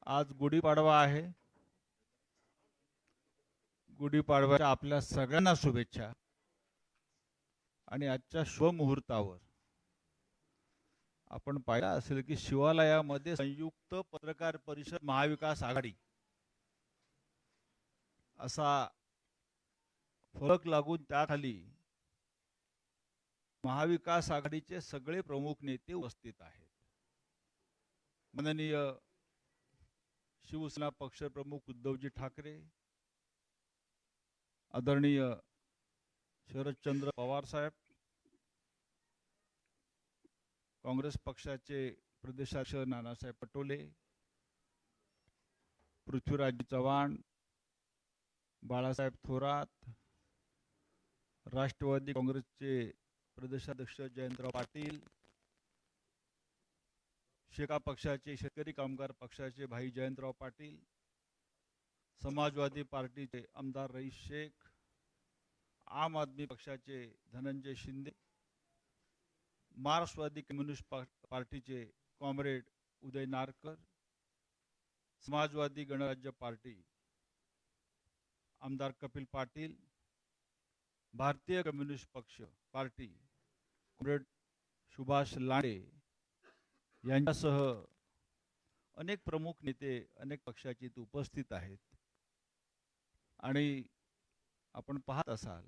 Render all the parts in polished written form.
आज गुढीपाडवा आहे. गुढीपाडव्याच्या आपल्या सगळ्यांना शुभेच्छा. आणि आजच्या शुभ मुहूर्तावर आपण पाहिलं असेल की शिवालयामध्ये संयुक्त पत्रकार परिषद महाविकास आघाडी असा फलक लागून त्याखाली महाविकास आघाडीचे सगळे प्रमुख नेते उपस्थित आहेत. माननीय शिवसेना पक्षप्रमुख उद्धवजी ठाकरे, आदरणीय शरदचंद्र पवार साहेब, काँग्रेस पक्षाचे प्रदेशाध्यक्ष नानासाहेब पटोले, पृथ्वीराज चव्हाण, बाळासाहेब थोरात, राष्ट्रवादी काँग्रेसचे प्रदेशाध्यक्ष जयंतराव पाटील, शेका पक्षाचे शेतकरी कामगार पक्षाचे भाई जयंतराव पाटील, समाजवादी पार्टीचे आमदार रईस शेख, आम आदमी पक्षाचे धनंजय शिंदे, मार्क्सवादी कम्युनिस्ट पार्टीचे कॉम्रेड उदय नारकर, समाजवादी गणराज्य पार्टी आमदार कपिल पाटील, भारतीय कम्युनिस्ट पक्ष पार्टी कॉम्रेड सुभाष लांडे यांच्यासह अनेक प्रमुख नेते अनेक पक्षाचे इथे उपस्थित आहेत. आणि आपण पाहत असाल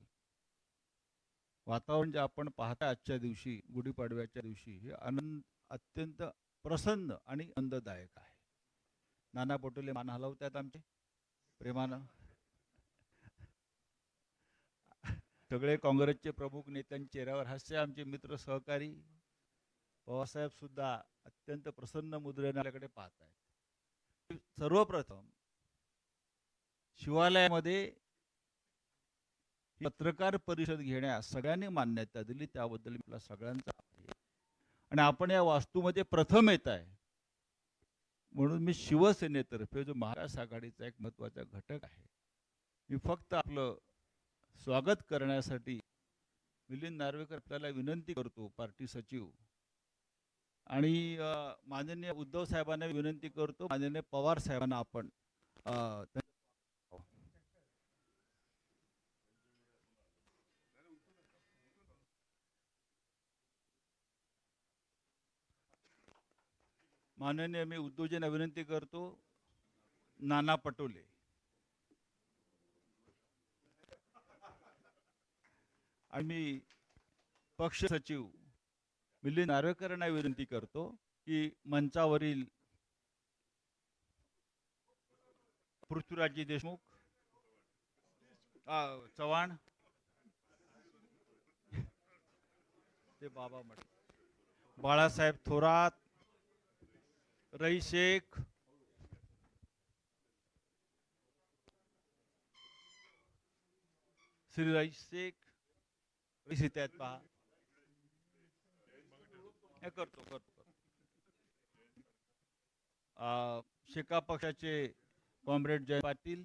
वातावरण जे आपण पाहता आजच्या दिवशी गुढीपाडव्याच्या दिवशी हे आनंद अत्यंत प्रसन्न आणि आनंददायक आहे. नाना पटोले मान हलवतात आमचे प्रेमानं. सगळे काँग्रेसचे प्रमुख नेत्यांच्या चेहऱ्यावर हास्य. आमचे मित्र सहकारी पवारसाहेब सुद्धा अत्यंत प्रसन्न मुद्रेने आपल्याकडे पाहत आहेत. सर्वप्रथम शिवालयामध्ये पत्रकार परिषद घेण्यास सगळ्यांनी मान्यता दिली, त्याबद्दल मी आपल्या सगळ्यांचा आभारी आहे. आणि आपण या वास्तूमध्ये प्रथम येत आहे म्हणून मी शिवसेनेतर्फे जो महाराष्ट्र आघाडीचा एक महत्त्वाचा घटक आहे, मी फक्त आपलं स्वागत करण्यासाठी मिलिंद नार्वेकर आपल्याला विनंती करतो, पार्टी सचिव, आणि माननीय उद्धव साहेबांना विनंती करतो, माननीय पवार साहेबांना आपण माननीय मी उद्धवजींना विनंती करतो, नाना पटोले आणि मी पक्ष सचिव मिलिंद नार्वेकरांना विनंती करतो की मंचावरील पृथ्वीराजजी देशमुख, चव्हाण, ते बाबा म्हटले, बाळासाहेब थोरात, रईस शेख, श्री रईस शेख रईस आहेत पहा. हे करतो शेका पक्षाचे कॉम्रेड जय पाटील,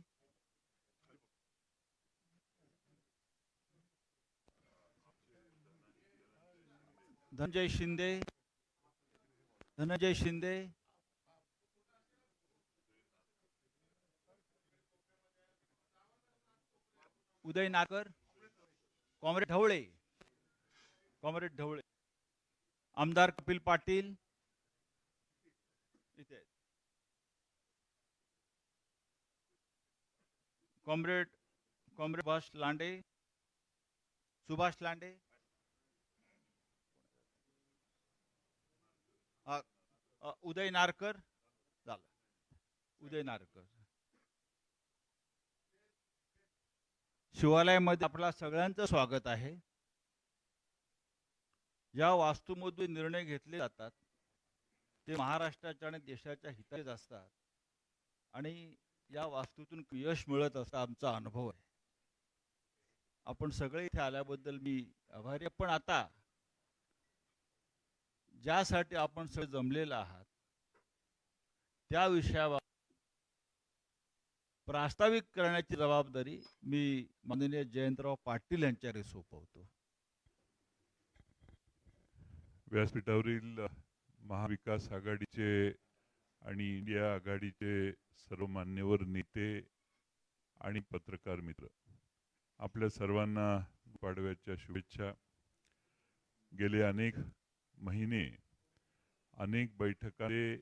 धनंजय शिंदे, उदय नाकर, कॉम्रेड ढवळे, आमदार कपिल पाटील इथे, कॉम्रेड सुभाष लांडे, उदय नारकर झालं, उदय नारकर. शिवालयामध्ये आपल्या सगळ्यांचं स्वागत आहे. या वास्तूमध्ये निर्णय घेतले जातात ते महाराष्ट्राच्या आणि देशाच्या हिताचेच असतात आणि या वास्तूतून यश मिळत असतं, आमचा अनुभव आहे. आपण सगळे इथे आल्याबद्दल मी आभारी आहे. पण आता ज्यासाठी आपण सगळे जमलेले आहात त्या विषयावर प्रास्ताविक करण्याची जबाबदारी मी माननीय जयंतराव पाटील यांच्याकडे सोपवतो. व्यासपीठावरील महाविकास आघाडीचे आणि इंडिया आघाडीचे सर्व मान्यवर नेते आणि पत्रकार मित्र, आपल्या सर्वांना पाडव्याच्या शुभेच्छा. गेले अनेक महिने अनेक बैठकांमध्ये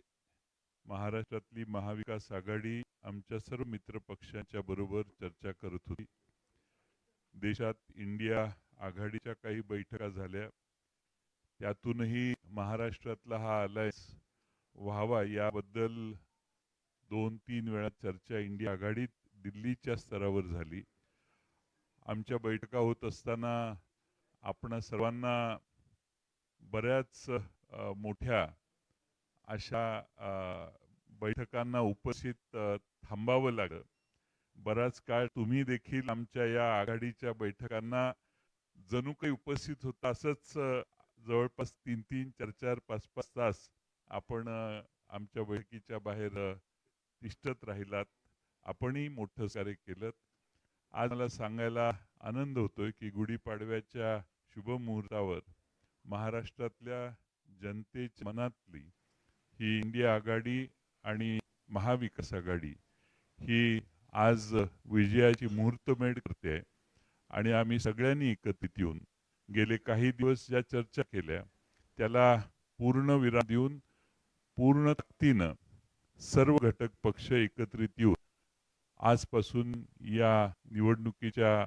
महाराष्ट्रातली महाविकास आघाडी आमच्या सर्व मित्र पक्षांच्या बरोबर चर्चा करत होती. देशात इंडिया आघाडीच्या काही बैठका झाल्या, त्यातूनही महाराष्ट्रातला हा अलायन्स व्हावा याबद्दल 2-3 वेळा चर्चा इंडिया आघाडीत दिल्लीच्या स्तरावर झाली. आमच्या बैठका होत असताना आपण सर्वांना बऱ्याच मोठ्या अशा बैठकांना उपस्थित थांबावं लागलं. बराच काळ तुम्ही देखील आमच्या या आघाडीच्या बैठकांना जणू काही उपस्थित होता. असंच जवळपास 3-3, 4-4, 5-5 तास आपण आमच्या बैठकीच्या बाहेर तिष्ठत राहिलात. आपणही मोठं कार्य केलं. आज मला सांगायला आनंद होतोय की गुढीपाडव्याच्या शुभ मुहूर्तावर महाराष्ट्रातल्या जनतेच्या मनातली ही इंडिया आघाडी आणि महाविकास आघाडी ही आज विजयाची मुहूर्तमेढ करते. आणि आम्ही सगळ्यांनी एकत्रित येऊन गेले काही दिवस ज्या चर्चा केल्या त्याला पूर्ण विराम देऊन पूर्ण ताकदीनं सर्व घटक पक्ष एकत्रित येऊन आजपासून या निवडणुकीच्या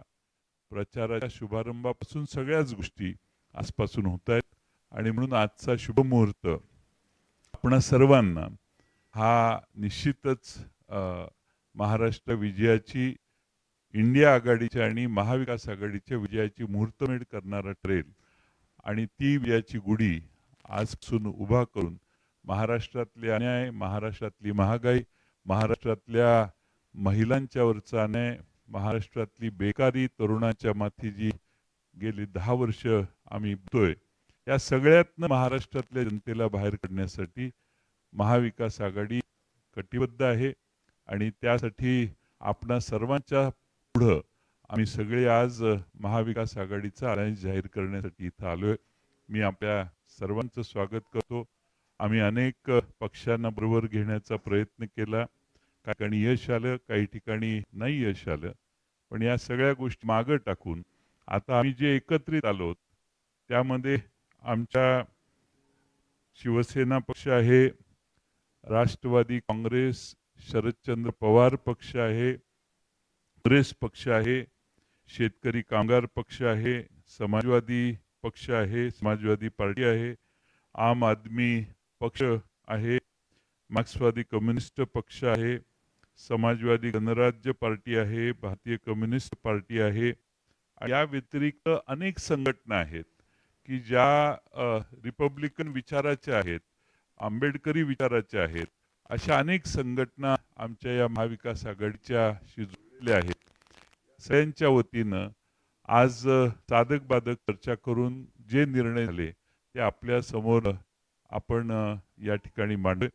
प्रचाराच्या शुभारंभापासून सगळ्याच गोष्टी आजपासून होत आहेत. आणि म्हणून आजचा शुभ मुहूर्त आपणा सर्वांना हा निश्चितच महाराष्ट्र विजयाची, इंडिया आघाडीच्या आणि महाविकास आघाडीच्या विजयाची मुहूर्तमेढ करणारा ठरेल. आणि ती विजयाची गुढी आजपासून उभा करून महाराष्ट्रातले अन्याय, महाराष्ट्रातली महागाई, महाराष्ट्रातल्या महिलांच्यावरचा अन्याय, महाराष्ट्रातली बेकारी, तरुणाच्या माथी जी गेली 10 वर्ष आम्ही बघतोय, या सगळ्यातनं महाराष्ट्रातल्या जनतेला बाहेर काढण्यासाठी महाविकास आघाडी कटिबद्ध आहे. आणि त्यासाठी आपणा सर्वांच्या पुढं आम्ही सगळे आज महाविकास आघाडीचा अलायन्स जाहीर करण्यासाठी इथं आलोय. मी आपल्या सर्वांचं स्वागत करतो. आम्ही अनेक पक्षांना बरोबर घेण्याचा प्रयत्न केला. काही ठिकाणी यश आलं, काही ठिकाणी नाही यश आलं. पण या सगळ्या गोष्टी मागं टाकून आता आम्ही जे एकत्रित आलो त्यामध्ये आमच्या शिवसेना पक्ष आहे, राष्ट्रवादी काँग्रेस, शरदचंद्र पवार पक्ष आहे, काँग्रेस पक्ष आहे, शेतकरी कामगार पक्ष आहे, समाजवादी पक्ष आहे, समाजवादी पार्टी आहे, आम आदमी पक्ष आहे, मार्क्सवादी कम्युनिस्ट पक्ष आहे, समाजवादी गणराज्य पार्टी आहे, भारतीय कम्युनिस्ट पार्टी आहे. या व्यतिरिक्त अनेक संघटना आहेत की ज्या रिपब्लिकन विचाराच्या आहेत, आंबेडकरी विचाराच्या आहेत. अशा अनेक संघटना आमच्या या महाविकास आघाडीच्या जोडलेल्या आहेत. सगळ्यांच्या वतीनं आज साधक बाधक चर्चा करून जे निर्णय झाले ते आपल्या समोर आपण या ठिकाणी मांडले.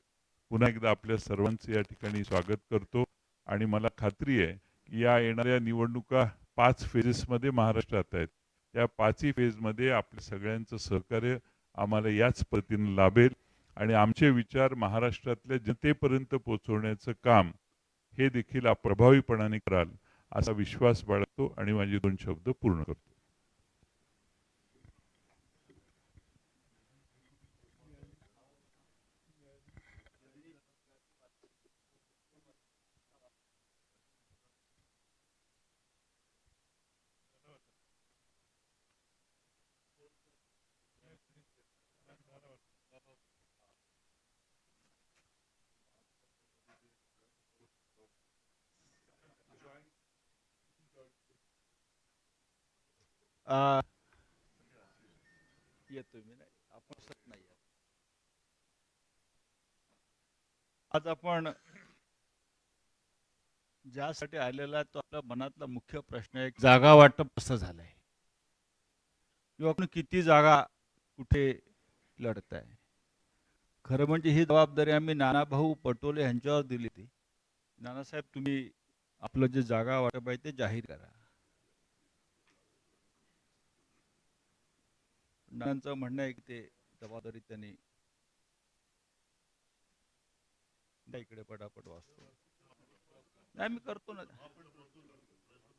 पुन्हा एकदा आपल्या सर्वांचं या ठिकाणी स्वागत करतो. आणि मला खात्री आहे की या येणाऱ्या निवडणुका 5 फेजेसमध्ये महाराष्ट्रात आहेत. या 5ही फेजमध्ये आपल्या सगळ्यांचं सहकार्य आम्हाला याच पद्धतीने लाभेल आणि आमचे विचार महाराष्ट्रातल्या जनतेपर्यंत पोहोचवण्याचं काम हे देखील आप प्रभावीपणाने कराल असा विश्वास बाळगतो आणि माझे 2 शब्द पूर्ण करतो. आ, येतो मी नाही, आपण सत नाही आहे. आज आपण ज्यासाठी आलेला आहे तो आपल्या मनातला मुख्य प्रश्न आहे, जागा वाटप कसं झालंय किंवा आपण किती जागा कुठे लढताय. खरं म्हणजे ही जबाबदारी आम्ही नानाभाऊ पटोले यांच्यावर दिली होती. नानासाहेब, तुम्ही आपलं जे जागा वाटप आहे ते जाहीर करा. नानांचं म्हणणं आहे की ते जबाबदारी त्यांनी त्या इकडे पटापट वाचतो. नाही मी करतो ना,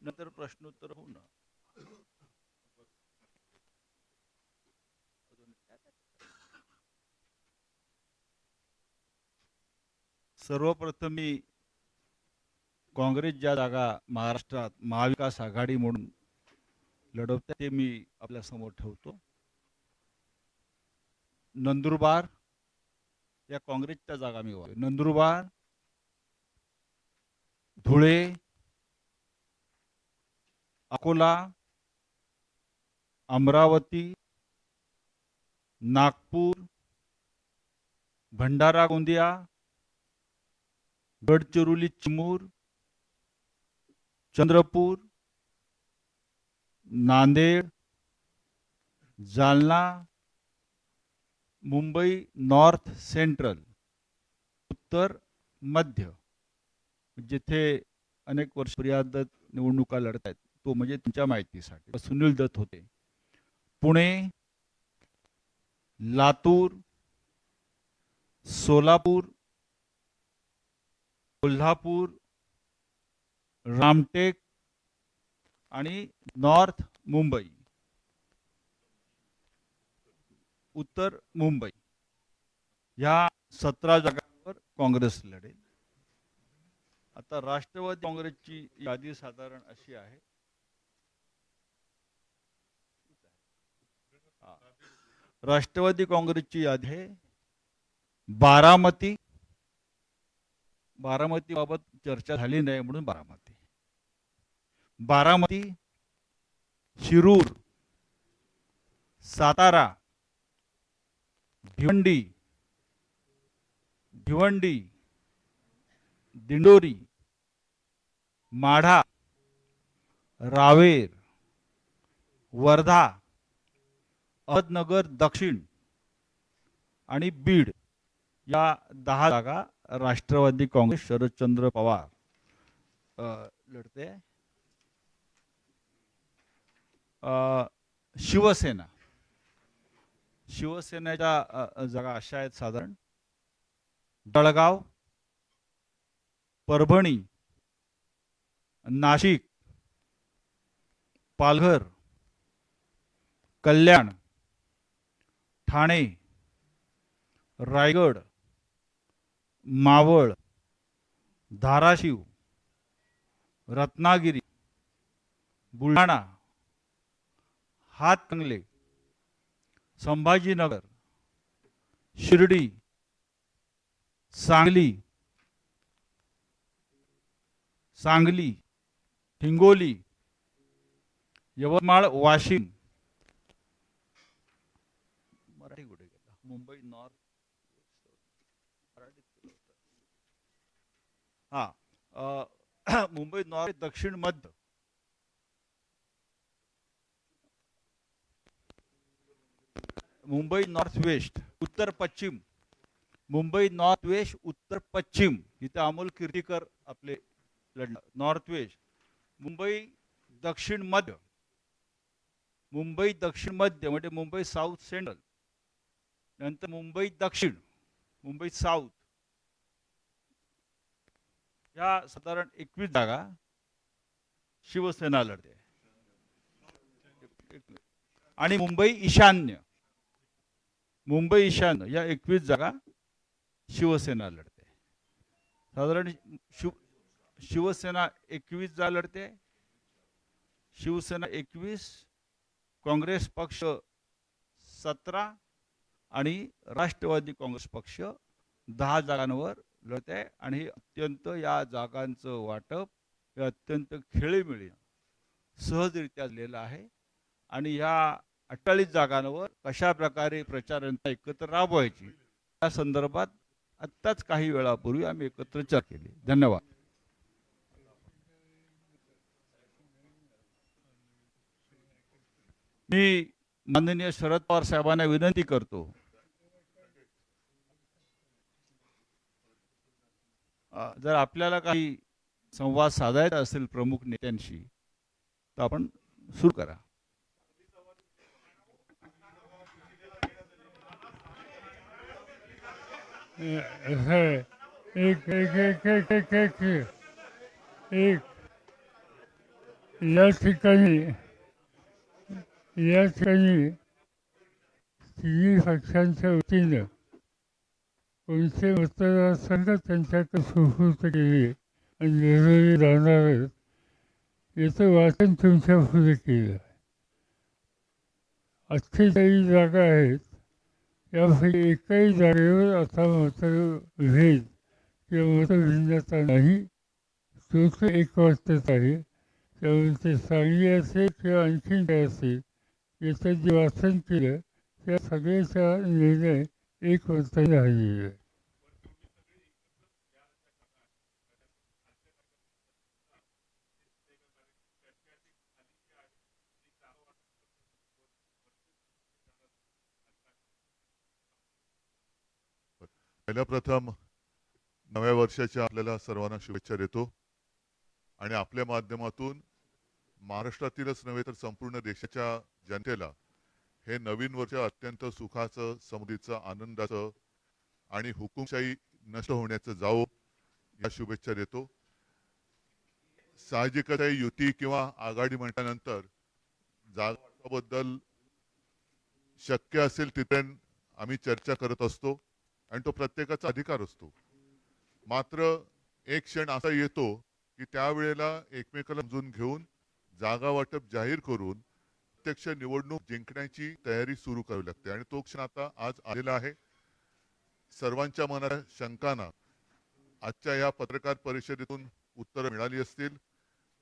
नंतर प्रश्नोत्तर होऊ ना. सर्वप्रथम मी काँग्रेस ज्या जागा महाराष्ट्रात महाविकास आघाडी म्हणून लढवते ते मी आपल्या समोर ठेवतो. नंदुरबार या काँग्रेसच्या जागा मी नंदुरबार, धुळे, अकोला, अमरावती, नागपूर, भंडारा गोंदिया, गडचिरोली चिमूर, चंद्रपूर, नांदेड, जालना, मुंबई नॉर्थ सेंट्रल, उत्तर मध्य, जिथे अनेक वर्ष प्रियादत निवडणुका लढत आहेत तो म्हणजे तुमच्या माहितीसाठी सुनील दत्त होते. पुणे, लातूर, सोलापूर, कोल्हापूर, रामटेक आणि नॉर्थ मुंबई, उत्तर मुंबई या 17 जागांवर काँग्रेस लढेल. आता राष्ट्रवादी काँग्रेसची यादी साधारण अशी आहे. राष्ट्रवादी काँग्रेसची यादी आहे. बारामती, बारामती बाबत चर्चा झाली नाही म्हणून बारामती, बारामती, शिरूर, सातारा, भिवंडी, भिवंडी, दिंडोरी, माढा, रावेर, वर्धा, अहमदनगर दक्षिण आणि बीड या 10 जागा राष्ट्रवादी काँग्रेस शरदचंद्र पवार लढते. शिवसेना, शिवसेनेच्या जागा अशा आहेत साधारण. जळगाव, परभणी, नाशिक, पालघर, कल्याण, ठाणे, रायगड, मावळ, धाराशिव, रत्नागिरी, बुलढाणा, हातकणंगले, संभाजीनगर, शिर्डी, सांगली, हिंगोली, यवतमाळ, वाशिम, मराठी कुठे गेला, मुंबई नॉर्थ, मुंबई नॉर्थ दक्षिण मध्य, मुंबई नॉर्थ वेस्ट उत्तर पश्चिम, मुंबई नॉर्थ वेस्ट उत्तर पश्चिम इथे अमोल कीर्तीकर आपले लढणार. नॉर्थ वेस्ट, मुंबई दक्षिण मध्य, मुंबई दक्षिण मध्य म्हणजे मुंबई साऊथ सेंट्रल, नंतर मुंबई दक्षिण, मुंबई साऊथ या साधारण 21 जागा शिवसेना लढते. आणि मुंबई ईशान्य, मुंबई ईशान्य या 21 जागा शिवसेना लढते. साधारण शिवसेना 21 जागा लढते. शिवसेना 21, काँग्रेस पक्ष 17 आणि राष्ट्रवादी काँग्रेस पक्ष 10 जागांवर लढते. आणि अत्यंत या जागांचं वाटप हे अत्यंत खेळीमेळी सहजरित्या झालेलं आहे. आणि या 48 जागांवर कशा प्रकारे प्रचार यंत्रणा एकत्र राबवायची या संदर्भात आत्ताच काही वेळापूर्वी आम्ही एकत्र चर्चा केली. धन्यवाद. मी माननीय शरद पवार साहेबांना विनंती करतो, जर आपल्याला काही संवाद साधायचा असेल प्रमुख नेत्यांशी तर आपण सुरू करा. एक एक एक एक एक एक एक या ठिकाणी या ठिकाणी तिन्ही पक्षांच्या वतीनं कोणते मतदारसंघ त्यांच्याकडे सुपूर्द केले आणि निवडून राहणार आहेत याचं वाचन तुमच्या पुढे केलं. 48 जागा आहेत यापैकी एकही जागेवर आता मतभेद किंवा मतभिन्नता नाही. तोच एक वाटत आहे. त्यामुळे ते सांगली असेल किंवा आणखीन काय असेल याचं जे वाचन केलं त्या सगळ्याचा निर्णय एक मताने झालेला आहे. पहिल्या प्रथम नव्या वर्षाच्या आपल्याला सर्वांना शुभेच्छा देतो आणि आपल्या माध्यमातून महाराष्ट्रातीलच नव्हे तर संपूर्ण देशाच्या जनतेला हे नवीन वर्ष अत्यंत सुखाचं, समृद्धीचं, आनंदाचं आणि हुकुमशाही नष्ट होण्याचं जावो या शुभेच्छा देतो. साहजिकच आहे युती किंवा आघाडी म्हटल्यानंतर जागाबद्दल शक्य असेल तिथे आम्ही चर्चा करत असतो आणि तो प्रत्येकाचा अधिकार असतो. मात्र एक क्षण असा येतो की त्यावेळेला एकमेकाला समजून घेऊन जागा वाटप जाहीर करून प्रत्यक्ष निवडणूक जिंकण्याची तयारी सुरू करावी लागते आणि तो क्षण आता आज आलेला आहे. सर्वांच्या मनात शंकांना आजच्या या पत्रकार परिषदेतून उत्तर मिळाली असतील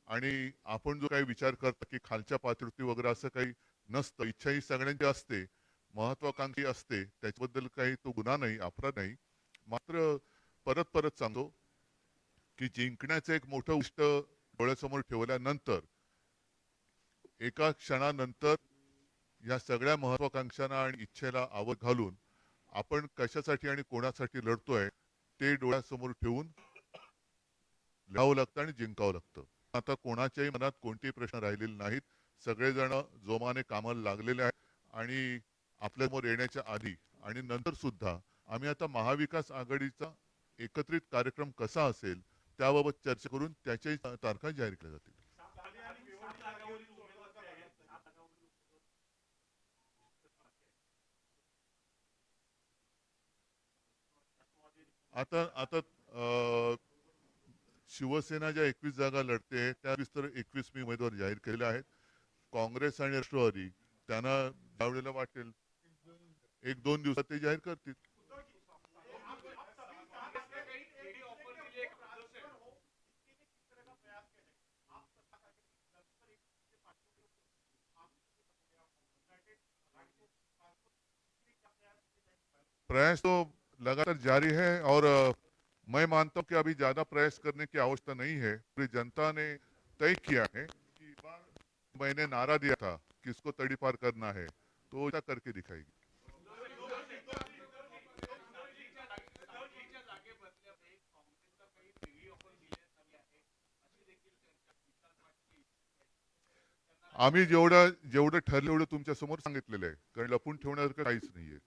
आणि आपण जो काही विचार करता की खालच्या पातळीवरती वगैरे असं काही नसतं. इच्छा ही सगळ्यांची असते, महत्वाकांक्षी असते, त्याच्याबद्दल काही तो गुन्हा नाही, अपराध नाही. मात्र परत परत सांगतो की जिंकण्याचं एक मोठं उष्ट डोळ्यासमोर ठेवल्यानंतर एका क्षणानंतर या सगळ्या महत्वाकांक्षांना आणि इच्छेला आवड घालून आपण कशासाठी आणि कोणासाठी लढतोय ते डोळ्यासमोर ठेवून लढावं लागतं आणि जिंकावं लागतं. आता कोणाच्याही मनात कोणतेही प्रश्न राहिलेले नाहीत. सगळेजण जोमाने कामाला लागलेले आहेत आणि आपल्यासमोर येण्याच्या आधी आणि नंतर सुद्धा आम्ही आता महाविकास आघाडीचा एकत्रित कार्यक्रम कसा असेल त्याबाबत चर्चा करून त्याच्याही तारखा जाहीर केल्या जातील. आता आता शिवसेना ज्या 21 जागा लढते त्या 21 मी उमेदवार जाहीर केलेले आहेत. काँग्रेस आणि राष्ट्रवादी त्यांना ज्यावेळेला वाटेल 1-2 दिवसात ते जाहीर करतील. प्रयास तो लगातार जारी है और मैं मानता हूं कि अभी ज्यादा प्रयास करने की आवश्यकता नहीं है. पूरी जनता ने तय किया है कि मैंने नारा दिया था कि इसको तड़ीपार करना है तो ऐसा करके दिखाएगी. आम्ही जेवढं जेवढं ठरलं तेवढं तुमच्या समोर सांगितलेलं आहे, कारण लपून ठेवण्यासारखं काहीच नाहीये.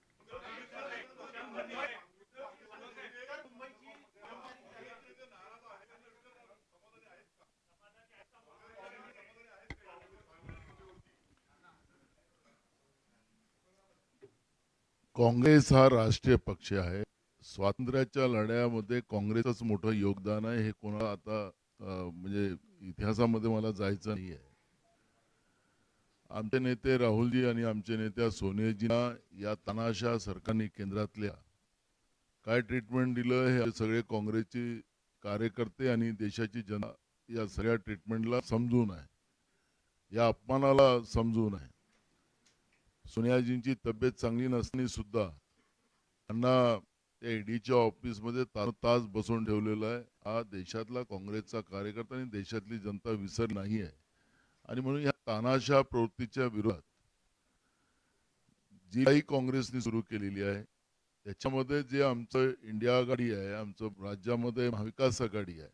काँग्रेस हा राष्ट्रीय पक्ष आहे. स्वातंत्र्याच्या लढ्यामध्ये काँग्रेसच मोठं योगदान आहे. हे कोणाला आता म्हणजे इतिहासामध्ये मला जायचं नाही आहे. आमचे नेते राहुलजी आणि आमचे नेत्या सोनियाजींना या तानाशा सरकारने केंद्रातल्या काय ट्रीटमेंट दिलं हे सगळे काँग्रेसचे कार्यकर्ते आणि देशाची जनता या सगळ्या ट्रीटमेंटला समजून आहे, या अपमानाला समजून आहे. सोनियाजींची तब्येत चांगली नसताना सुद्धा त्यांना ईडीच्या ऑफिसमध्ये तास बसवून ठेवलेला आहे. हा देशातला काँग्रेसचा कार्यकर्ता आणि देशातली जनता विसर नाही आहे. आणि म्हणून या तानाशा प्रवृत्तीच्या विरोधात जी काही काँग्रेसने सुरू केलेली आहे त्याच्यामध्ये जे आमचं इंडिया आघाडी आहे, आमचं राज्यामध्ये महाविकास आघाडी आहे,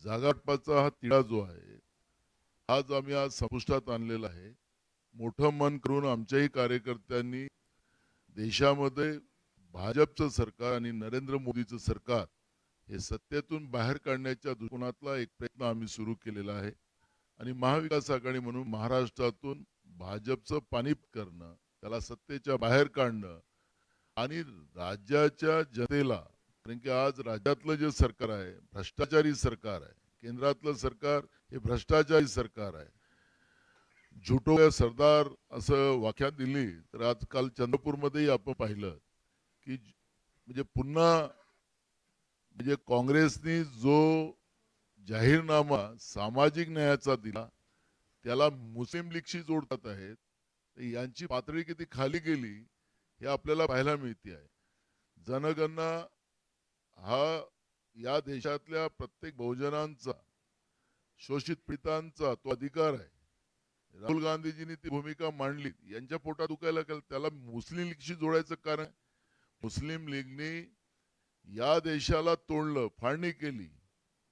जागावाटपाचा हा तिढा जो आहे आज आम्ही आज संपुष्टात आणलेला आहे. मोठं मन करून आमच्याही कार्यकर्त्यांनी देशामध्ये भाजपचं सरकार आणि नरेंद्र मोदीचं सरकार हे सत्तेतून बाहेर काढण्याच्या दृष्टिकोनातला एक प्रयत्न आम्ही सुरू केलेला आहे. आणि महाविकास आघाडी म्हणून महाराष्ट्रातून भाजपचं पाणी करणं, त्याला सत्तेच्या बाहेर काढणं आणि राज्याच्या जनतेला, कारण की आज राज्यातलं जे सरकार आहे भ्रष्टाचारी सरकार आहे, केंद्रातलं सरकार हे भ्रष्टाचारी सरकार आहे. झुटो या सरदार असं व्याख्या दिली तर आजकाल चंद्रपूरमध्येही आपण पाहिलं की म्हणजे पुन्हा म्हणजे काँग्रेसने जो जाहीरनामा सामाजिक न्यायाचा दिला त्याला मुस्लिम लीगशी जोडतात आहेत. तर यांची पातळी किती खाली गेली हे आपल्याला पाहायला मिळते आहे. जनगणना हा या देशातल्या प्रत्येक बहुजनांचा, शोषित पीडितांचा तो अधिकार आहे. राहुल गांधीजींनी ती भूमिका मांडली, यांच्या पोटात दुखायला लागलं, त्याला मुस्लिम लीगशी जोडायचं कारण मुस्लिम लीगने या देशाला तोडलं, फाळणी केली.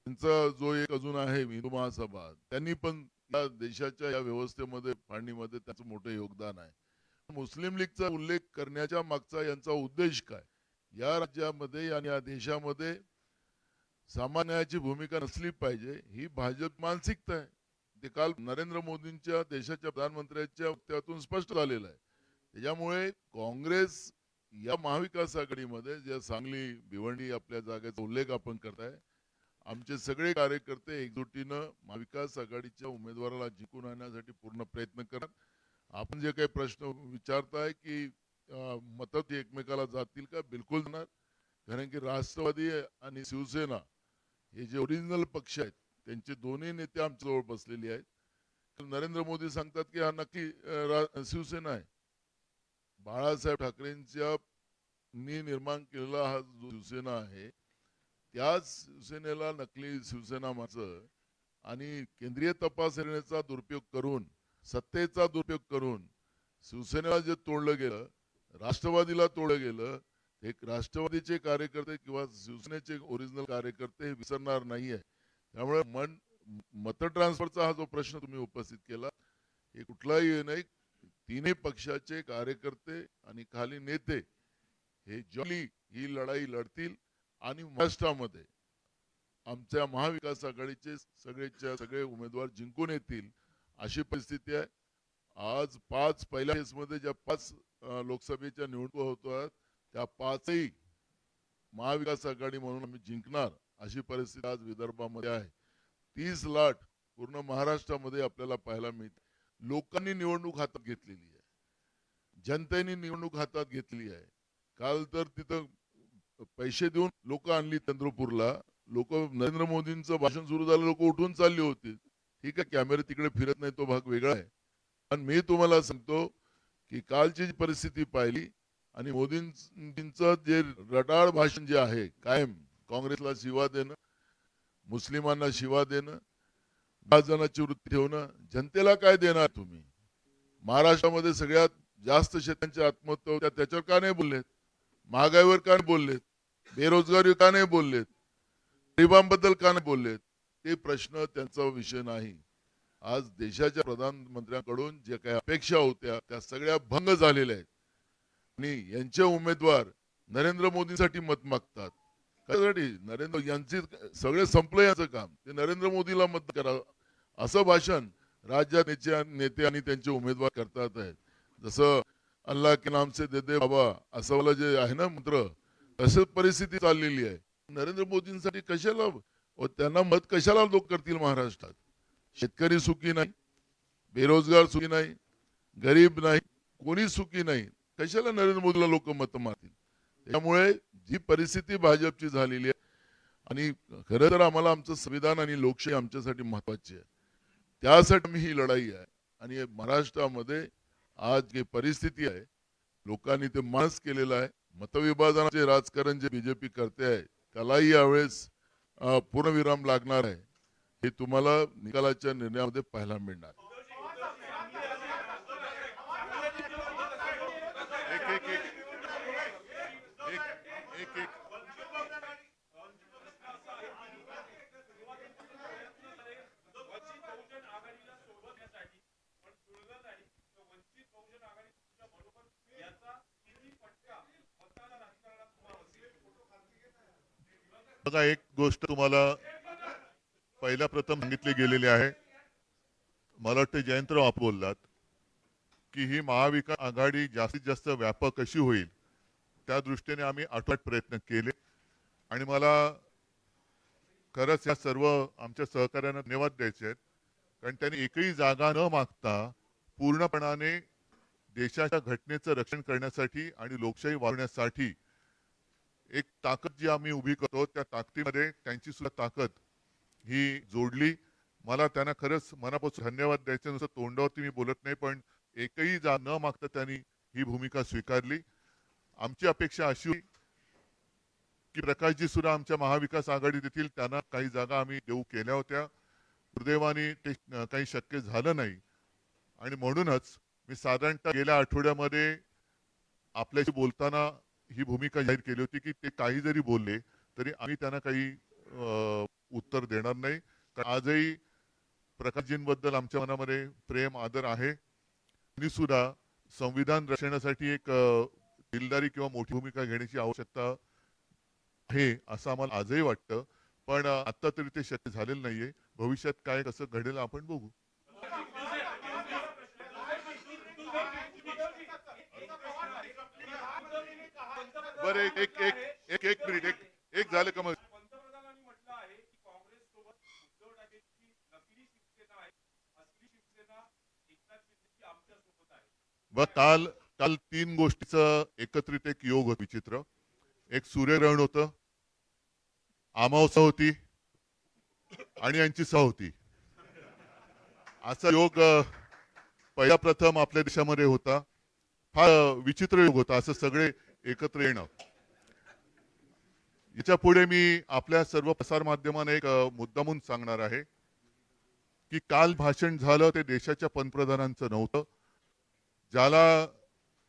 त्यांचा जो एक अजून आहे हिंदू महासभा, त्यांनी पण या देशाच्या या व्यवस्थेमध्ये फाळणीमध्ये त्याचं मोठं योगदान आहे. मुस्लिम लीगचा उल्लेख करण्याच्या मागचा यांचा उद्देश काय? या राज्यामध्ये आणि या देशामध्ये सामान्याची भूमिका नसली पाहिजे ही भाजप मानसिकता आहे. ते काल नरेंद्र मोदींच्या देशाच्या प्रधानमंत्र्यांच्या वक्तव्यातून स्पष्ट झालेलं आहे. त्याच्यामुळे काँग्रेस या महाविकास आघाडीमध्ये ज्या सांगली भिवंडी आपल्या जागेचा उल्लेख आपण करताय, आमचे सगळे कार्यकर्ते एकजुटीनं महाविकास आघाडीच्या उमेदवाराला जिंकून आणण्यासाठी पूर्ण प्रयत्न करतात. आपण जे काही प्रश्न विचारताय की मतं एकमेकाला जातील का, बिलकुल जाणार. कारण की राष्ट्रवादी आणि शिवसेना हे जे ओरिजिनल पक्ष आहेत त्यांचे दोन्ही नेते आमच्याजवळ बसलेले आहेत. नरेंद्र मोदी सांगतात की हा नक्की शिवसेना आहे. बाळासाहेब ठाकरेंच्या निर्माण केलेला हा जो शिवसेना आहे त्याच शिवसेनेला नकली शिवसेना माणसं आणि केंद्रीय तपास यंत्रणेचा दुरुपयोग करून, सत्तेचा दुरुपयोग करून शिवसेनेला जे तोडलं गेलं, राष्ट्रवादीला तोडलं गेलं, एक राष्ट्रवादीचे कार्यकर्ते किंवा शिवसेनेचे ओरिजिनल कार्यकर्ते हे विसरणार नाहीये. त्यामुळे मत ट्रान्सफरचा हा जो प्रश्न तुम्ही उपस्थित केला हे कुठलाही नाही, तिन्ही पक्षाचे कार्यकर्ते आणि खाली नेते हे जॉली ही लढाई लढतील आणि महाराष्ट्रामध्ये आमच्या महाविकास आघाडीचे सगळे उमेदवार जिंकून येतील अशी परिस्थिती आहे. आज पहिल्या फेजमध्ये ज्या 5 लोकसभेच्या निवडणुका होतात त्या 5ही महाविकास आघाडी म्हणून आम्ही जिंकणार अशी परिस्थिती आज विदर्भामध्ये आहे. 30 लाट पूर्ण महाराष्ट्रामध्ये आपल्याला पाहायला मिळते. लोकांनी निवडणूक हातात घेतलेली आहे, जनतेने निवडणूक हातात घेतली आहे. काल तर तिथं पैसे देऊन लोक आणली चंद्रपूरला. लोक नरेंद्र मोदींचं भाषण सुरू झालं, लोक उठून चालली होती. ठीक आहे, कॅमेरे तिकडे फिरत नाही, तो भाग वेगळा आहे. पण मी तुम्हाला सांगतो की कालची जी परिस्थिती पाहिली आणि मोदींचं जे रटाळ भाषण जे आहे, कायम काँग्रेसला शिवा देणं, मुस्लिमांना शिवा देणं, विभाजनाची वृत्ती ठेवणं, जनतेला काय देणार तुम्ही? महाराष्ट्रामध्ये सगळ्यात जास्त शेतकऱ्यांच्या आत्महत्या होत्या, त्याच्यावर का नाही बोललेत? महागाईवर का नाही बोललेत? बेरोजगारी का नाही बोललेत? गरिबांबद्दल का नाही बोललेत? ते प्रश्न त्यांचा विषय नाही. आज देशाच्या प्रधानमंत्र्यांकडून जे काही अपेक्षा होत्या त्या सगळ्या भंग झालेल्या आहेत आणि यांचे उमेदवार नरेंद्र मोदींसाठी मत मागतात. कशासाठी? नरेंद्र यांचे सगळे संपलं याचं काम, ते नरेंद्र मोदीला मत करा असं भाषण राज्यात नेते आणि त्यांचे उमेदवार करतात आहेत. जसं अल्लाह के नाम से दे दे बाबा असं वाला जे आहे ना मंत्र, तसंच परिस्थिती चाललेली आहे. नरेंद्र मोदींसाठी कशाला त्यांना मत कशाला लोक करतील महाराष्ट्रात? शेतकरी सुखी नाही, बेरोजगार सुखी नाही, गरीब नाही, कोणी सुखी नाही. कशाला नरेंद्र मोदीला लोक मत मारतील? त्यामुळे जी परिस्थिती भाजपची झालेली आहे आणि खरं तर आम्हाला आमचं संविधान आणि लोकशाही आमच्यासाठी महत्वाची आहे. त्यासाठी ही लढाई आहे आणि महाराष्ट्रामध्ये आज जी परिस्थिती आहे लोकांनी ते मानस केलेलं आहे. मतविभाजनाचे राजकारण जे बीजेपी करते आहे त्यालाही यावेळेस पूर्णविराम लागणार आहे, हे तुम्हाला निकालाच्या निर्णयामध्ये पाहायला मिळणार. बघा, एक गोष्ट तुम्हाला पहिल्या प्रथम सांगितली गेलेली आहे. मला वाटतं जयंतराव आप बोललात की ही महाविकास आघाडी जास्तीत जास्त व्यापक कशी होईल त्या दृष्टीने आम्ही आठवड्यात प्रयत्न केले आणि मला खरंच या सर्व आमच्या सहकार्यांना धन्यवाद द्यायचे आहेत. कारण त्यांनी एकही जागा न मागता पूर्णपणाने देशाच्या घटनेचं रक्षण करण्यासाठी आणि लोकशाही वाढवण्यासाठी एक ताकद जी आम्ही उभी करतो त्या ताकदीमध्ये त्यांची सुद्धा ताकद ही जोडली. मला त्यांना खरंच मनापासून धन्यवाद द्यायचे. नुसतं तोंडावरती मी बोलत नाही, पण एकही न मागता त्यांनी ही भूमिका स्वीकारली. आमची अपेक्षा अशी होती की प्रकाशजी सुद्धा आमच्या महाविकास आघाडीत येतील. त्यांना काही जागा आम्ही देऊ केल्या होत्या. दुर्दैवाने ते काही शक्य झालं नाही आणि म्हणूनच मी साधारणतः गेल्या आठवड्यामध्ये आपल्याशी बोलताना ही भूमिका जाहीर केली होती की ते काही जरी बोलले तरी आम्ही त्यांना काही उत्तर देणार नाही. कारण आजही प्रकाशजींबद्दल आमच्या मनामध्ये प्रेम आदर आहे. त्यांनी सुद्धा संविधान रक्षणासाठी एक दिलदारी किंवा मोठी भूमिका घेण्याची आवश्यकता आहे असं आम्हाला आजही वाटतं. पण आता तरी ते शक्य झालेलं नाहीये. भविष्यात काय कसं घडेल आपण बघू. बरं, एक एक एक एक एक मिनिट, एक झालं का मग. पंतप्रधानांनी म्हटलं आहे की काँग्रेस सोबत उद्धव ठाकरेंची नकली शिवसेना आहे, असली शिवसेना एकनाथ शिंदेची आमच्या सोबत आहे. व काल काल 3 गोष्टीचं एकत्रित एक योग होत विचित्र. एक सूर्यग्रहण होतं, अमावस्या होती आणि यांची सह होती. असा योग पहिला प्रथम आपल्या देशामध्ये होता. फार विचित्र योग होता असं सगळे एकत्र येणं. याच्या पुढे मी आपल्या सर्व प्रसार माध्यमांना एक मुद्दामून सांगणार आहे की काल भाषण झालं ते देशाच्या पंतप्रधानांचं नव्हतं. ज्याला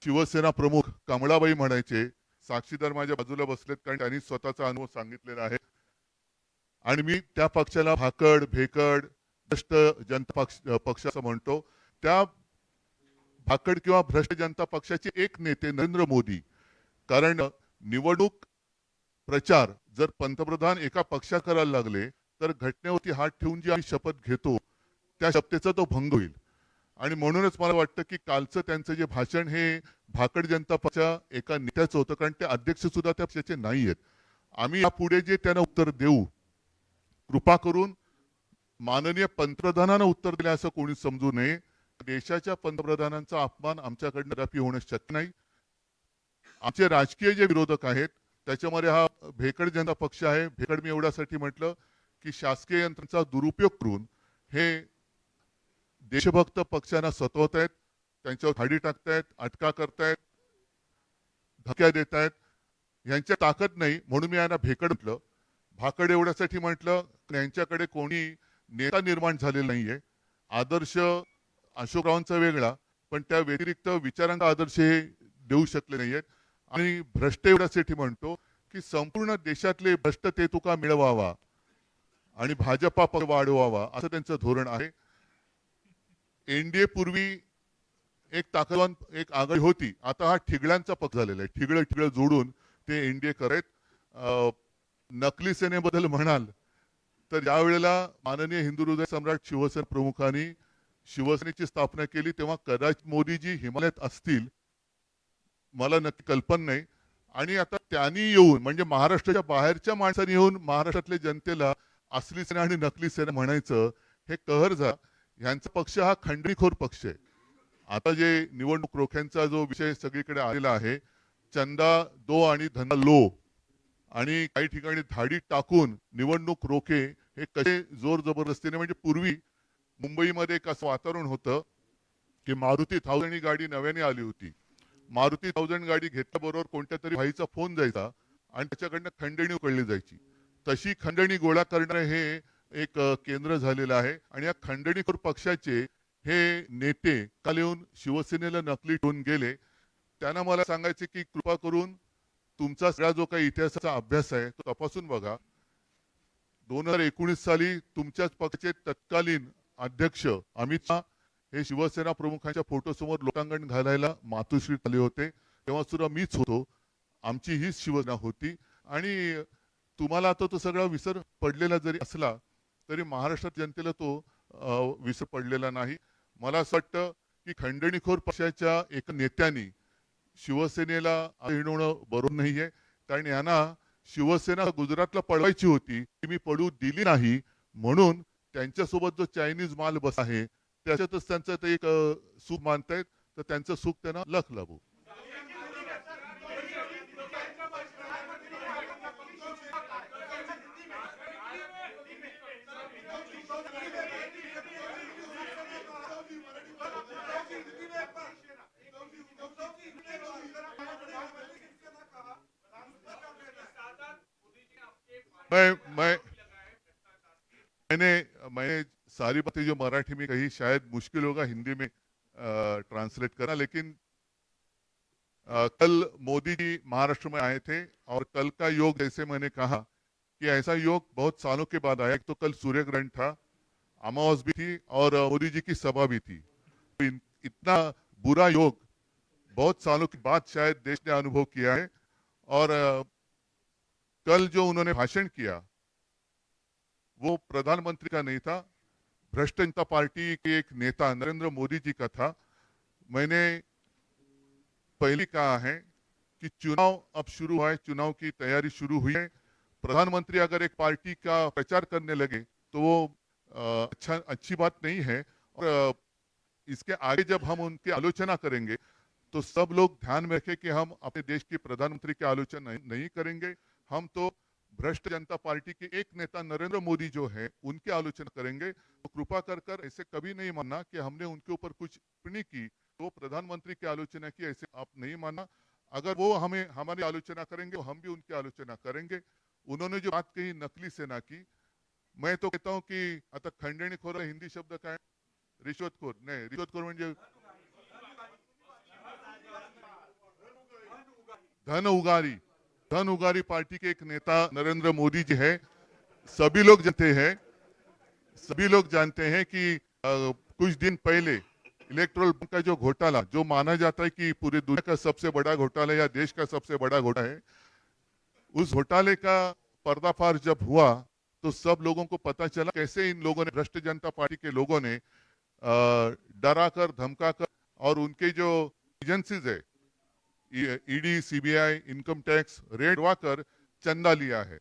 शिवसेना प्रमुख कमळाबाई म्हणायचे, साक्षीदार माझ्या बाजूला बसलेत कारण त्यांनी स्वतःचा अनुभव सांगितलेला आहे. आणि मी त्या पक्षाला भाकड भेकड भ्रष्ट जनता पक्ष असं म्हणतो. त्या भाकड किंवा भ्रष्ट जनता पक्षाचे एक नेते नरेंद्र मोदी. कारण निवडणूक प्रचार जर पंतप्रधान एका पक्षा करायला लागले तर घटनेवरती हात ठेवून जी आम्ही शपथ घेतो त्या शपथेचा तो भंग होईल. आणि म्हणूनच मला वाटतं की कालचं त्यांचं जे भाषण हे भाकड जनता पक्षा एका नेत्याचं होतं. कारण ते अध्यक्ष सुद्धा त्या पक्षाचे नाही आहेत. आम्ही यापुढे जे त्यांना उत्तर देऊ, कृपा करून माननीय पंतप्रधानांना उत्तर दिले असं कोणी समजू नये. देशाच्या पंतप्रधानांचा अपमान आमच्याकडनं कदापि होणं शक्य नाही. आमचे राजकीय जे विरोधक आहेत त्याच्यामध्ये हा भेकड जनता पक्ष आहे. भेकड मी एवढ्यासाठी म्हटलं की शासकीय यंत्रणांचा दुरुपयोग करून हे देशभक्त पक्षांना सतवत आहेत, त्यांच्यावर खाडी टाकतायत, अटका करतायत, धक्या देत आहेत. यांच्या ताकद नाही म्हणून मी यांना भेकड म्हटलं. भाकड एवढ्यासाठी म्हटलं यांच्याकडे कोणी नेता निर्माण झालेला नाहीये. आदर्श अशोकरावांचा वेगळा, पण त्या व्यतिरिक्त विचारांचा आदर्श हे देऊ शकले नाहीयेत. आणि भ्रष्ट एवढ्यासाठी म्हणतो की संपूर्ण देशातले भ्रष्ट ते तुका मिळवावा आणि भाजपा पक्ष वाढवावा असं त्यांचं धोरण आहे. एनडीए पूर्वी एक ताकदवान एक आघाडी होती. आता हा ठिगळ्यांचा पक्ष झालेला आहे. ठिगळं जोडून ते एनडीए करत. नकली सेनेबद्दल म्हणाल तर यावेळेला माननीय हिंदू हृदय सम्राट शिवसेना प्रमुखांनी शिवसेनेची स्थापना केली तेव्हा कदाचित मोदीजी हिमालयात असतील, मला नक्की कल्पना नाही. आणि आता त्यांनी येऊन म्हणजे महाराष्ट्राच्या बाहेरच्या माणसांनी येऊन महाराष्ट्रातल्या जनतेला असली सेना आणि नकली सेना म्हणायचं हे कहर जा. ह्यांचा पक्ष हा खंडणीखोर पक्ष आहे. आता जे निवडणूक रोख्यांचा जो विषय सगळीकडे आलेला आहे, चंदा दो आणि धंदा लो, आणि काही ठिकाणी धाडी टाकून निवडणूक रोखे हे कसे जोर जबरदस्तीने. म्हणजे पूर्वी मुंबईमध्ये एक असं वातावरण होतं की मारुती 1000 गाडी नव्याने आली होती. मारुती 1000 गाडी घेतल्याबरोबर कोणत्या तरी भाईचा फोन जायचा आणि त्याच्याकडनं खंडणी उकळली जायची. तशी खंडणी गोळा करणारे हे एक केंद्र झालेलं आहे. आणि या खंडणीखोर पक्षाचे हे नेते काल येऊन शिवसेनेला नकली ठेवून गेले. त्यांना मला सांगायचे की कृपा करून तुमचा सगळा जो काही इतिहासाचा अभ्यास आहे तो तपासून बघा. 2019 साली तुमच्याच पक्षाचे तत्कालीन अध्यक्ष अमित शहा हे शिवसेना प्रमुखांच्या फोटो समोर लोटांगण घालायला मातोश्रीत आले होते. तेव्हा सुद्धा मीच होतो. आमची हीच शिवसेना होती. आणि तुम्हाला आता तो सगळा विसर पडलेला जरी असला तरी महाराष्ट्रात जनतेला तो विसर पडलेला नाही. मला असं वाटतं की खंडणीखोर पक्षाच्या एका नेत्याने शिवसेनेला हिणवणं बरोबर नाहीये. कारण यांना शिवसेना गुजरातला पळवायची होती, ती मी पडू दिली नाही, म्हणून त्यांच्यासोबत जो चायनीज माल बस आहे त्याच्यातच त्यांचं ते एक सुख मानतायत. तर त्यांचं सुख त्यांना लख लाभो. मैं मैंने सारी बातें जो मराठी में कही शायद मुश्किल होगा हिंदी में ट्रांसलेट करना, लेकिन कल मोदी जी महाराष्ट्र में आए थे और कल का योग जैसे मैंने कहा कि ऐसा योग बहुत सालों के बाद आया. एक तो कल सूर्य ग्रहण था, अमावस भी थी और मोदी जी की सभा भी थी. तो इतना बुरा योग बहुत सालों के बाद शायद देश ने अनुभव किया है. और कल जो उन्होंने भाषण किया वो प्रधानमंत्री का नहीं था, भ्रष्ट जनता पार्टी के एक नेता नरेंद्र मोदी जी का था. मैंने पहले कहा है कि चुनाव अब शुरू हुआ है, चुनाव की तैयारी शुरू हुई है. प्रधानमंत्री अगर एक पार्टी का प्रचार करने लगे तो वो अच्छी बात नहीं है. और इसके आगे जब हम उनकी आलोचना करेंगे तो सब लोग ध्यान में रखें कि हम अपने देश के प्रधानमंत्री की आलोचना नहीं करेंगे. हम तो भ्रष्ट जनता पार्टी के एक नेता नरेंद्र मोदी जो है उनकी आलोचना करेंगे. तो कृपा कर ऐसे कभी नहीं मानना कि हमने उनके ऊपर कुछ टिप्पणी की तो प्रधानमंत्री की आलोचना की, ऐसे आप नहीं मानना. अगर वो हमें हमारी आलोचना करेंगे तो हम भी उनकी आलोचना करेंगे. उन्होंने जो बात कही नकली सेना की, मैं तो कहता हूं कि आता खंडणीखोर हिंदी शब्द काय, रिश्वतखोर नाही, रिश्वतखोर म्हणजे धन उगारी पार्टी के एक नेता नरेंद्र मोदी जी है. सभी लोग जानते हैं कि कुछ दिन पहले इलेक्ट्रल बॉन्ड का जो घोटाला, जो माना जाता है कि पूरी दुनिया का सबसे बड़ा घोटाला या देश का सबसे बड़ा घोटाला है, उस घोटाले का पर्दाफाश जब हुआ तो सब लोगों को पता चला कैसे इन लोगों ने, भ्रष्ट जनता पार्टी के लोगों ने डरा कर धमका कर और उनके जो एजेंसीज है ED, CBI, income tax raid कर चंदा लिया है.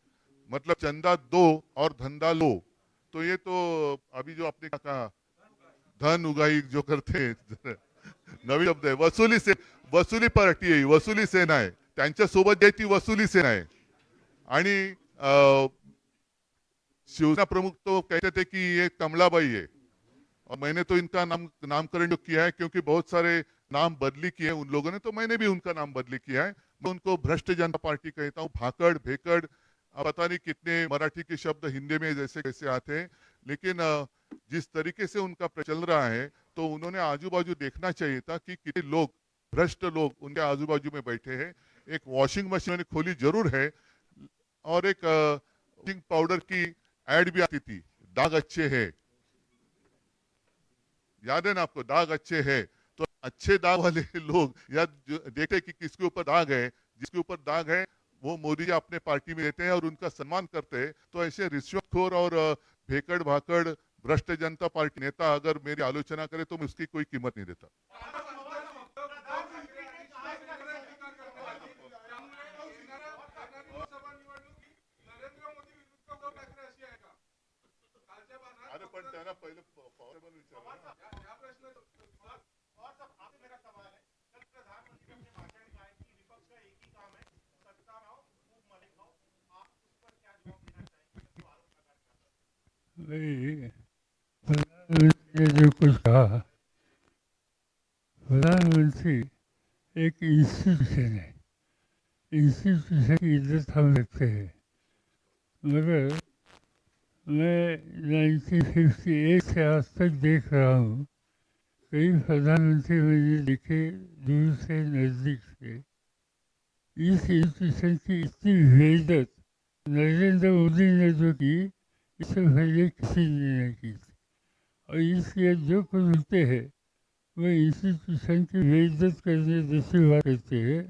मतलब चंदा दो और धंधा लो. तो ये तो अभी जो आपने कहा धन उगाई जो करते हैं नवी शब्द आहे, वसुली पार्टी आहे, वसुली सेना आहे. त्यांच्या सोबत ती वसुली सेना आहे. आणि शिवसेना प्रमुख तो कहते थे कि ये कमलाबाई है, और मैंने तो इनका नामकरण जो किया है क्योंकि बहुत सारे नाम बदली किए उन लोगों ने, तो मैंने भी उनका नाम बदली किया है. मैं उनको भ्रष्ट जनता पार्टी कहता हूँ. भाकड़ भेकड़ पता नहीं कितने मराठी के शब्द हिंदी में जैसे कैसे आते हैं, लेकिन जिस तरीके से उनका चल रहा है तो उन्होंने आजू बाजू देखना चाहिए था कि कितने लोग, भ्रष्ट लोग उनके आजू बाजू में बैठे हैं. एक वॉशिंग मशीन खोली जरूर है और एक वॉशिंग पाउडर की एड भी आती थी, दाग अच्छे है, याद है ना आपको, दाग अच्छे है. तो अच्छे दाग वाले लोग या देखते कि किसके ऊपर दाग है, जिसके ऊपर दाग है वो मोदी जी अपने पार्टी में देते हैं और उनका सम्मान करते हैं. तो ऐसे रिश्वतखोर और भेकड़ भाकड़ भ्रष्ट जनता पार्टी नेता अगर मेरी आलोचना करे तो मैं उसकी कोई कीमत नहीं देता. अरे पण त्यांना पहिले पॉवरेबल विचारलं. प्रधानमंत्री ने जो कुछ कहा, प्रधानमंत्री एक इंस्टीट्यूशन है, इंस्टीट्यूशन की इज्जत हम रखते हैं. मगर मैं 1958 से आज तक देख रहा हूँ, कई प्रधानमंत्री मैंने देखे दूर से नज़दीक से. इस इंस्टीट्यूशन की इतनी बेइज्जत नरेंद्र मोदी ने जो की, इससे पहले किसी ने नहीं की. और इसलिए जो कुछ होते हैं वो इंस्टीट्यूशन की बेइज्जत करने जैसी बात करते हैं.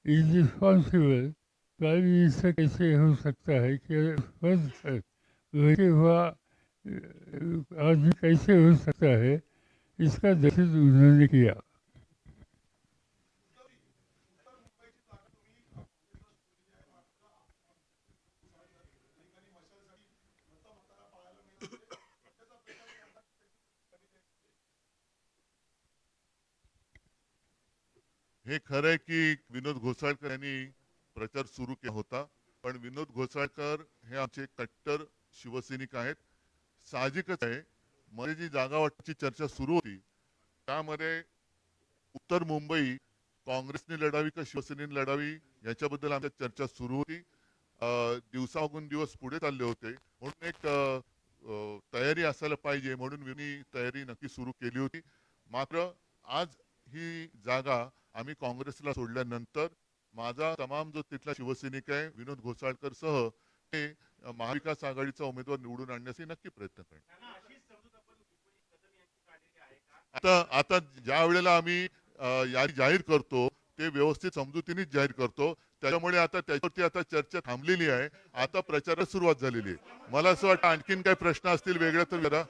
इज रिस्पॉन्सिबल प्राइम मिनिस्टर कैसे हो सकता है कि फर्स्ट वैसे हुआ आदमी कैसे हो सकता है, इसका दर्शन उन्होंने किया। हे खरं आहे की विनोद घोसाळकर यांनी प्रचार सुरू केला होता, पण विनोद घोसाळकर हे आमचे कट्टर शिवसैनिक आहेत. साहजिकच आहे, मध्ये जी जागा वाटपाची चर्चा सुरू होती त्यामध्ये उत्तर मुंबई काँग्रेसने लढावी का शिवसेनेने लढावी याच्याबद्दल आमच्या चर्चा सुरू होती. दिवसामागून दिवस पुढे चालले होते, म्हणून एक तयारी असायला पाहिजे म्हणून मी तयारी नक्की सुरू केली होती. मात्र आज ही जागा आम्ही काँग्रेसला सोडल्यानंतर माझा तमाम जो तिथला शिवसैनिक आहे विनोद घोसाळकर सह ते महाविकास आघाडीचा उमेदवार निवडून आणण्यासाठी नक्की प्रयत्न करणार. आता आता ज्या वेळेला आम्ही यादी जाहीर करतो ते व्यवस्थित समजुतीनेच जाहीर करतो. त्याच्यामुळे आता त्याच्यावरती आता चर्चा थांबलेली आहे. आता प्रचारास सुरुवात झालेली आहे. मला असं वाटतं आणखीन काही प्रश्न असतील वेगळे तर जरा.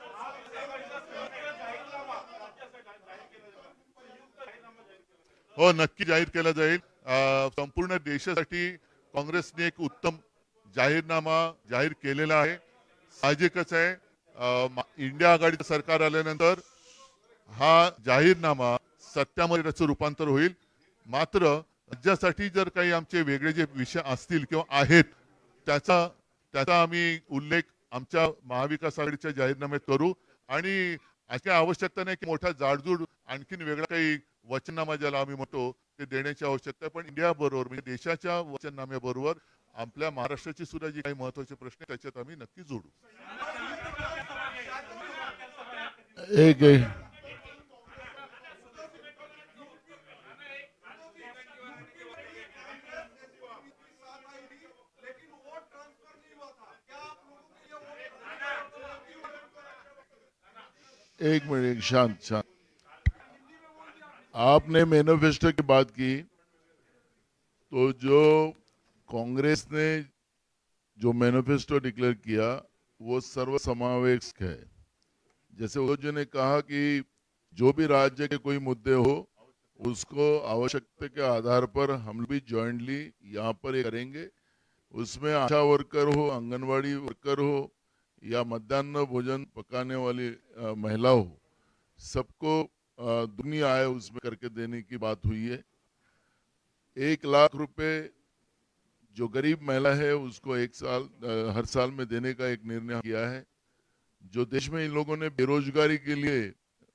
हो, नक्की जाहीर केला जाईल. संपूर्ण देशासाठी काँग्रेसने एक उत्तम जाहीरनामा जाहीर केलेला आहे. साहजिकच आहे, इंडिया आघाडीचं सरकार आल्यानंतर हा जाहीरनामा सत्यामध्ये त्याचं रूपांतर होईल. मात्र राज्यासाठी जर काही आमचे वेगळे जे विषय असतील किंवा आहेत त्याचा त्याचा आम्ही उल्लेख आमच्या महाविकास आघाडीच्या जाहीरनाम्यात करू. आणि अशी आवश्यकता नाही की मोठा जाडजूड आणखीन वेगळा काही वचननामा ज्याला आम्ही म्हणतो ते देण्याची आवश्यकता आहे. पण इंडिया बरोबर म्हणजे देशाच्या वचननाम्याबरोबर आपल्या महाराष्ट्राची सुद्धा जी काही महत्वाचे प्रश्न आहेत त्याच्यात आम्ही नक्की जोडू. एक एक मिनट, शांत शांत। आपने मैनिफेस्टो की बात की, तो जो कांग्रेस ने जो मैनिफेस्टो डिक्लेयर किया वो सर्वसमावेशक है। जैसे वो जी ने कहा कि जो भी राज्य के कोई मुद्दे हो उसको आवश्यकता के आधार पर हम भी जॉइंटली यहाँ पर ये करेंगे। उसमें आशा वर्कर हो, आंगनवाड़ी वर्कर हो या मध्याह्न भोजन पकाने वाली महिला हो, सबको दुनी आय उसमें करके देने की बात हुई है। 1 लाख रुपए जो गरीब महिला है उसको हर साल में देने का एक निर्णय किया है। जो देश में इन लोगों ने बेरोजगारी के लिए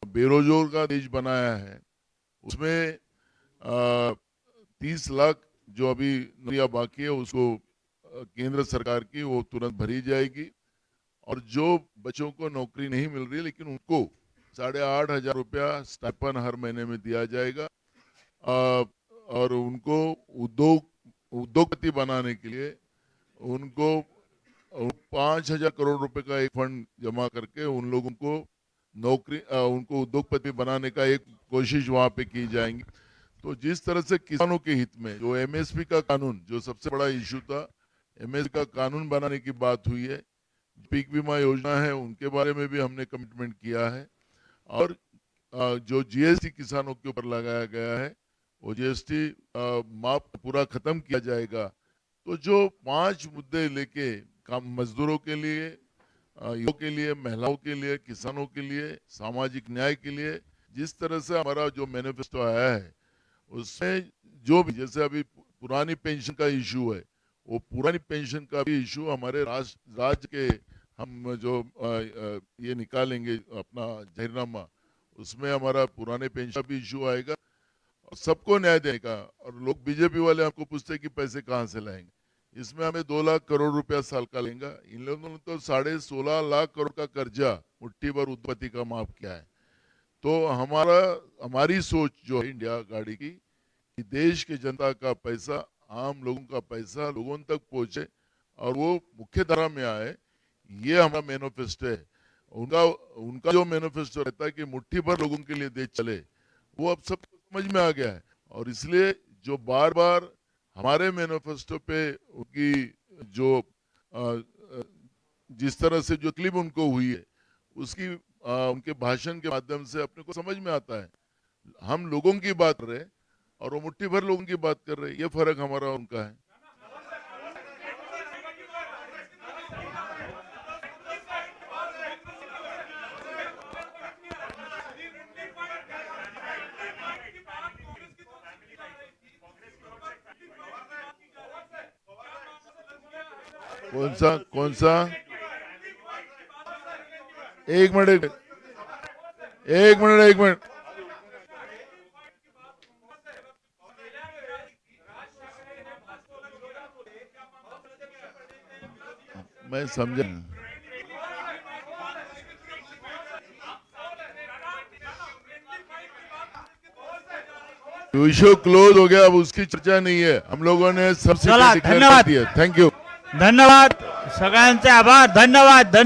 बेरोजगार का देश बनाया है उसमें 30 लाख जो अभी नौकरियां बाकी है उसको केंद्र सरकार की वो तुरंत भरी जाएगी। और जो बच्चों को नौकरी नहीं मिल रही लेकिन उनको 8,500 रुपया स्टाइपन हर महीने में दिया जाएगा। और उनको उद्योगपति बनाने के लिए उनको 5,000 करोड़ रुपए का एक फंड जमा करके उन लोगों को उनको उद्योगपति बनाने का एक कोशिश वहां पे की जाएंगी। तो जिस तरह से किसानों के हित में जो एमएसपी का कानून जो सबसे बड़ा इशू था, एमएसपी का कानून बनाने की बात हुई है। पीक बीमा योजना है उनके बारे में भी हमने कमिटमेंट किया है। और जो जीएसटी किसानों के ऊपर लगाया गया है वो जीएसटी माफ पूरा खत्म किया जाएगा। तो जो 5 मुद्दे लेके काम मजदूरों के लिए, युवाओं के लिए, महिलाओं के लिए, किसानों के लिए, सामाजिक न्याय के लिए जिस तरह से हमारा जो मैनिफेस्टो आया है उसमें जो भी जैसे अभी पुरानी पेंशन का इशू है वो पुरानी पेंशन का भी इशू हमारे राज्य के हम जो ये निकालेंगे अपना जाहिरनामा उसमें हमारा पुराने पेंशन भी इशू आएगा और सबको न्याय देने का। और लोग बीजेपी वाले हमको पूछते हैं कि पैसे कहाँ से लाएंगे, इसमें हमें 2 लाख करोड़ रुपया साल का लेंगे। इन लोगों ने तो 16.5 लाख करोड़ का कर्जा मुट्ठी भर उद्योगपति का माफ किया है। तो हमारी सोच जो है इंडिया गाड़ी की कि देश की जनता का पैसा, आम लोगों का पैसा लोगों तक पहुंचे और वो मुख्य धारा में आए, ये हमारा मैनिफेस्टो है। उनका जो मैनिफेस्टो रहता है कि मुट्ठी भर लोगों के लिए देश चले, वो अब सबको समझ में आ गया है। और इसलिए जो बार बार हमारे मैनिफेस्टो पे उनकी जो जिस तरह से जो क्लिप उनको हुई है उसकी उनके भाषण के माध्यम से अपने को समझ में आता है हम लोगों की बात कर रहे हैं और वो मुट्ठी भर लोगों की बात कर रहे हैं, ये फर्क हमारा और उनका है। कौन सा एक मिनट मैं समझा। इशू क्लोज हो गया, अब उसकी चर्चा नहीं है। हम लोगों ने सबसे चला, धन्यवाद। Thank you. धन्यवाद, सगळ्यांचे आभार. धन्यवाद.